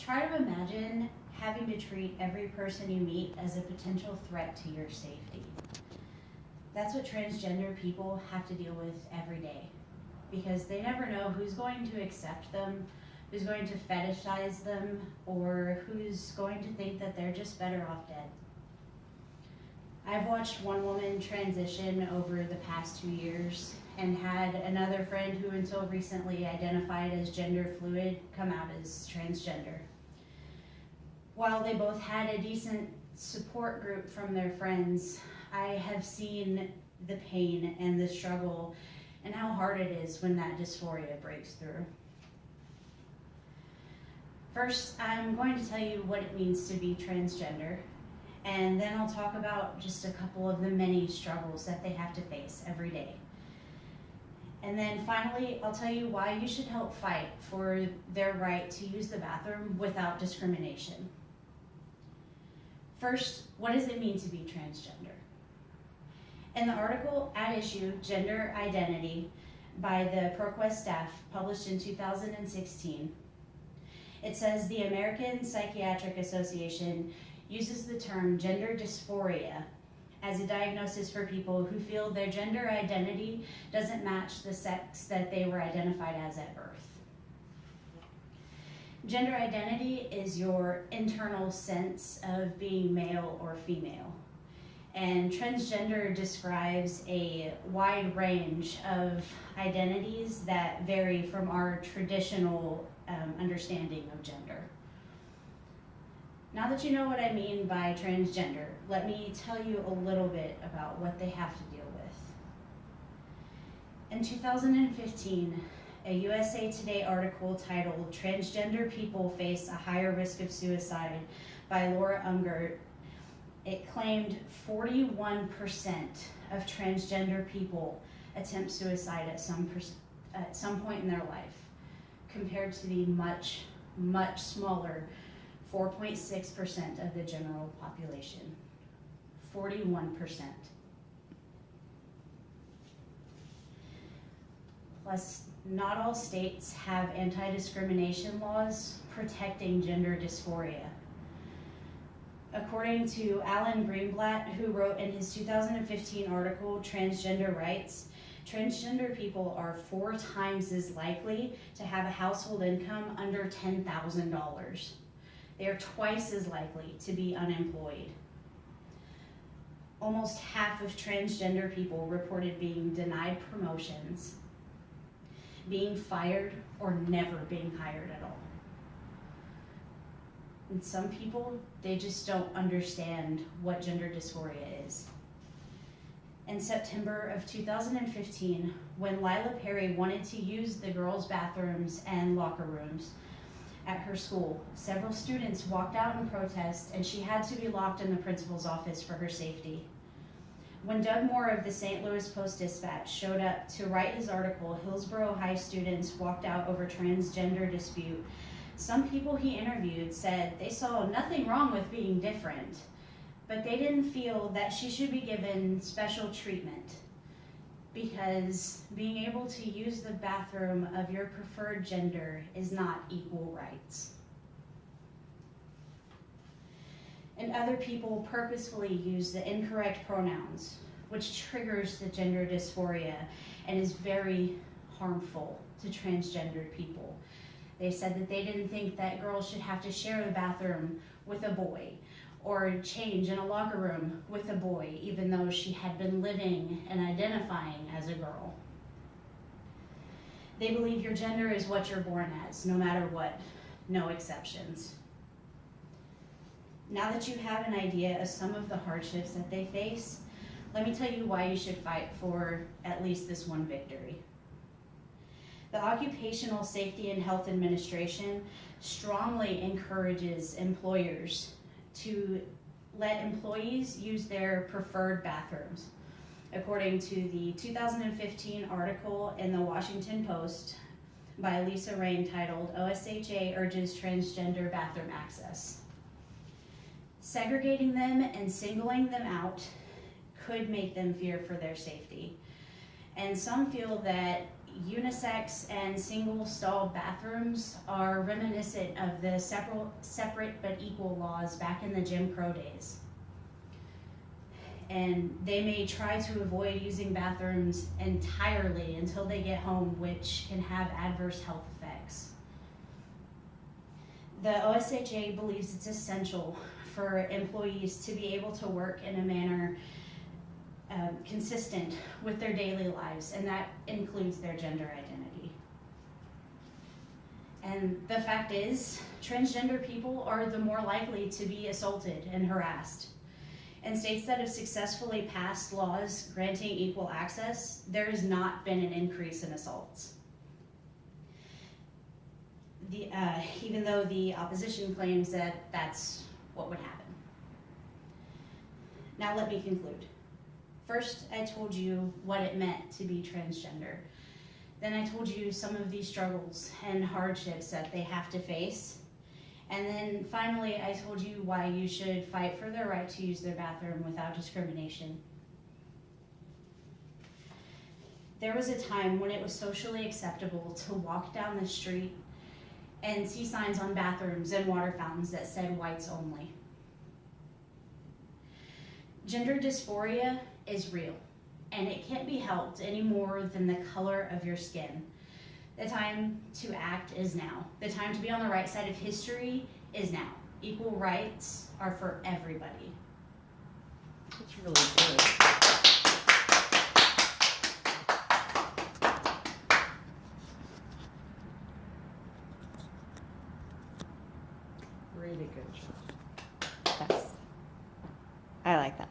Try to imagine having to treat every person you meet as a potential threat to your safety. That's what transgender people have to deal with every day, because they never know who's going to accept them, who's going to fetishize them, or who's going to think that they're just better off dead. I've watched one woman transition over the past 2 years and had another friend who until recently identified as gender fluid come out as transgender. While they both had a decent support group from their friends, I have seen the pain and the struggle and how hard it is when that dysphoria breaks through. First, I'm going to tell you what it means to be transgender, and then I'll talk about just a couple of the many struggles that they have to face every day. And then finally, I'll tell you why you should help fight for their right to use the bathroom without discrimination. First, what does it mean to be transgender? In the article at issue, Gender Identity, by the ProQuest staff, published in 2016, it says the American Psychiatric Association uses the term gender dysphoria as a diagnosis for people who feel their gender identity doesn't match the sex that they were identified as at birth. Gender identity is your internal sense of being male or female. And transgender describes a wide range of identities that vary from our traditional understanding of gender. Now that you know what I mean by transgender, let me tell you a little bit about what they have to deal with. In 2015, a USA Today article titled "Transgender People Face a Higher Risk of Suicide" by Laura Ungert, it claimed 41% of transgender people attempt suicide at some point in their life, compared to the much smaller 4.6% of the general population. 41%. Plus, not all states have anti-discrimination laws protecting gender dysphoria. According to Alan Greenblatt, who wrote in his 2015 article, Transgender Rights, transgender people are 4 times as likely to have a household income under $10,000. They are twice as likely to be unemployed. Almost half of transgender people reported being denied promotions, being fired, or never being hired at all. And some people, they just don't understand what gender dysphoria is. In September of 2015, when Lila Perry wanted to use the girls' bathrooms and locker rooms at her school, several students walked out in protest, and she had to be locked in the principal's office for her safety. When Doug Moore of the St. Louis Post-Dispatch showed up to write his article, Hillsborough High students walked out over transgender dispute, some people he interviewed said they saw nothing wrong with being different, but they didn't feel that she should be given special treatment because being able to use the bathroom of your preferred gender is not equal rights. And other people purposefully use the incorrect pronouns, which triggers the gender dysphoria and is very harmful to transgendered people. They said that they didn't think that girls should have to share the bathroom with a boy or change in a locker room with a boy, even though she had been living and identifying as a girl. They believe your gender is what you're born as, no matter what, no exceptions. Now that you have an idea of some of the hardships that they face, let me tell you why you should fight for at least this one victory. The Occupational Safety and Health Administration strongly encourages employers to let employees use their preferred bathrooms. According to the 2015 article in the Washington Post by Lisa Rain titled, "OSHA Urges Transgender Bathroom Access." Segregating them and singling them out could make them fear for their safety. And some feel that unisex and single-stall bathrooms are reminiscent of the separate but equal laws back in the Jim Crow days. And they may try to avoid using bathrooms entirely until they get home, which can have adverse health effects. The OSHA believes it's essential for employees to be able to work in a manner consistent with their daily lives, and that includes their gender identity. And the fact is, transgender people are the more likely to be assaulted and harassed. In states that have successfully passed laws granting equal access, there has not been an increase in assaults. Even though the opposition claims that that's what would happen. Now let me conclude. First, I told you what it meant to be transgender. Then I told you some of these struggles and hardships that they have to face. And then finally, I told you why you should fight for their right to use their bathroom without discrimination. There was a time when it was socially acceptable to walk down the street and see signs on bathrooms and water fountains that said whites only. Gender dysphoria is real, and it can't be helped any more than the color of your skin. The time to act is now. The time to be on the right side of history is now. Equal rights are for everybody. That's really good. Really good job. Yes. I like that.